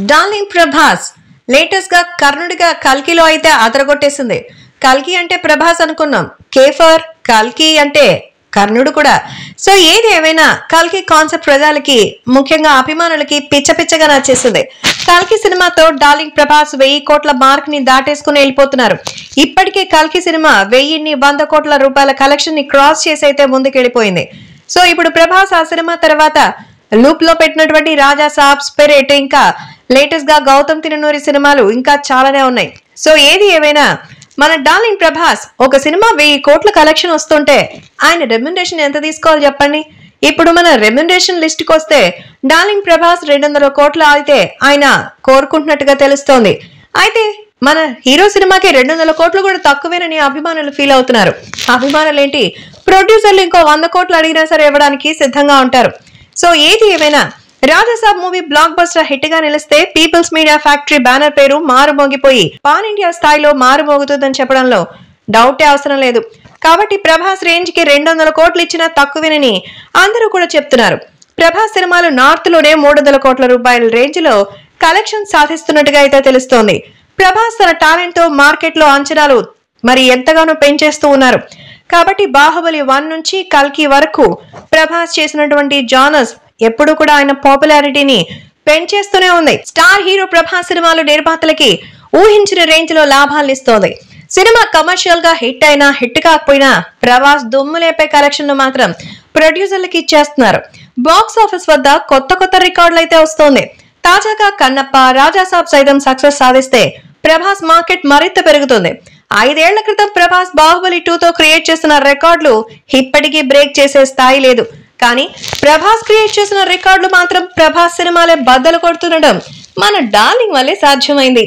Darling Prabhas latest గా కర్ణుడిగా కల్కిలో అయితే అదరగొట్టేసింది. కల్కి అంటే ప్రభాస్ అనుకున్నాం, కేఫర్ కల్కి అంటే కర్ణుడు కూడా. సో ఏది ఏమైనా కల్కి కాన్సెప్ట్ ప్రజలకి ముఖ్యంగా అభిమానులకి పిచ్చగా నచ్చేసింది. కల్కి సినిమాతో డార్లింగ్ ప్రభాస్ 1000 కోట్ల మార్క్ ని దాటేసుకుని వెళ్ళిపోతున్నారు. ఇప్పటికే కల్కి సినిమా 100 కోట్ల రూపాయల కలెక్షన్ ని క్రాస్ చేసి అయితే ముందుకెళ్ళిపోయింది. సో ఇప్పుడు ప్రభాస్ ఆ సినిమా తర్వాత లూప్ లో పెట్టినటువంటి రాజా సాబ్, స్పిరిట్, ఇంకా లేటెస్ట్ గా గౌతమ్ తిరునూరి సినిమాలు ఇంకా చాలానే ఉన్నాయి. సో ఏది ఏమైనా మన డార్లింగ్ ప్రభాస్ ఒక సినిమా 1000 కోట్ల కలెక్షన్ వస్తుంటే ఆయన రెమ్యునరేషన్ ఎంత తీసుకోవాలి చెప్పండి. ఇప్పుడు మన రెమ్యునరేషన్ లిస్ట్ కి వస్తే డార్లింగ్ ప్రభాస్ 200 కోట్ల అయితే ఆయన కోరుకుంటున్నట్టుగా తెలుస్తోంది. అయితే మన హీరో సినిమాకి 200 కోట్లు కూడా తక్కువేనని అభిమానులు ఫీల్ అవుతున్నారు. అభిమానులు ఏంటి, ప్రొడ్యూసర్లు ఇంకో 100 కోట్లు అడిగినా సరే ఇవ్వడానికి సిద్ధంగా ఉంటారు. సో ఏది ఏమైనా Raja Saab movie blockbuster hit గా నిలిస్తే పీపుల్స్ మీడియా ఫ్యాక్టరీ బ్యానర్ పేరు మారుమోగిపోయి పాన్ ఇండియా స్థాయిలో మారుమోగుతుందని చెప్పడంలో డౌటే అవసరం లేదు. కాబట్టి ప్రభాస్ రేంజ్ కి 200 కోట్లు ఇచ్చినా తక్కువేనని అందరూ కూడా చెప్తున్నారు. ప్రభాస్ సినిమాలు నార్త్ లోనే 300 కోట్ల రూపాయల రేంజ్ లో కలెక్షన్ సాధిస్తున్నట్టుగా అయితే తెలుస్తోంది. ప్రభాస్ తన టాలెంట్ తో మార్కెట్ లో అంచనాలు మరి ఎంతగానో పెంచేస్తూ ఉన్నారు. కాబట్టి బాహుబలి 1 నుంచి కల్కి వరకు ప్రభాస్ చేసినటువంటి జానర్స్ ఎప్పుడు కూడా ఆయన పాపులారిటీని పెంచేస్తూనే ఉంది. స్టార్ హీరో ప్రభాస్ సినిమాలు నిర్మాతలకి ఊహించిన రేంజ్ లో లాభాలు ఇస్తోంది. సినిమా కమర్షియల్ గా హిట్ అయినా హిట్ కాకపోయినా ప్రభాస్ దుమ్ము లేపే కలెక్షన్లు మాత్రం ప్రొడ్యూసర్లకి ఇచ్చేస్తున్నారు. బాక్స్ ఆఫీస్ వద్ద కొత్త రికార్డులు అయితే వస్తోంది. తాజాగా కన్నప్ప, రాజాసాబ్ సైతం సక్సెస్ సాధిస్తే ప్రభాస్ మార్కెట్ మరింత పెరుగుతుంది. 5 ఏళ్ల క్రితం ప్రభాస్ బాహుబలి 2తో క్రియేట్ చేసిన రికార్డులు ఇప్పటికీ బ్రేక్ చేసే స్థాయి లేదు. కానీ ప్రభాస్ క్రియేట్ చేసిన రికార్డులు మాత్రం ప్రభాస్ సినిమాలే బద్దలు కొడుతుండడం మన డార్లింగ్ వల్లే సాధ్యమైంది.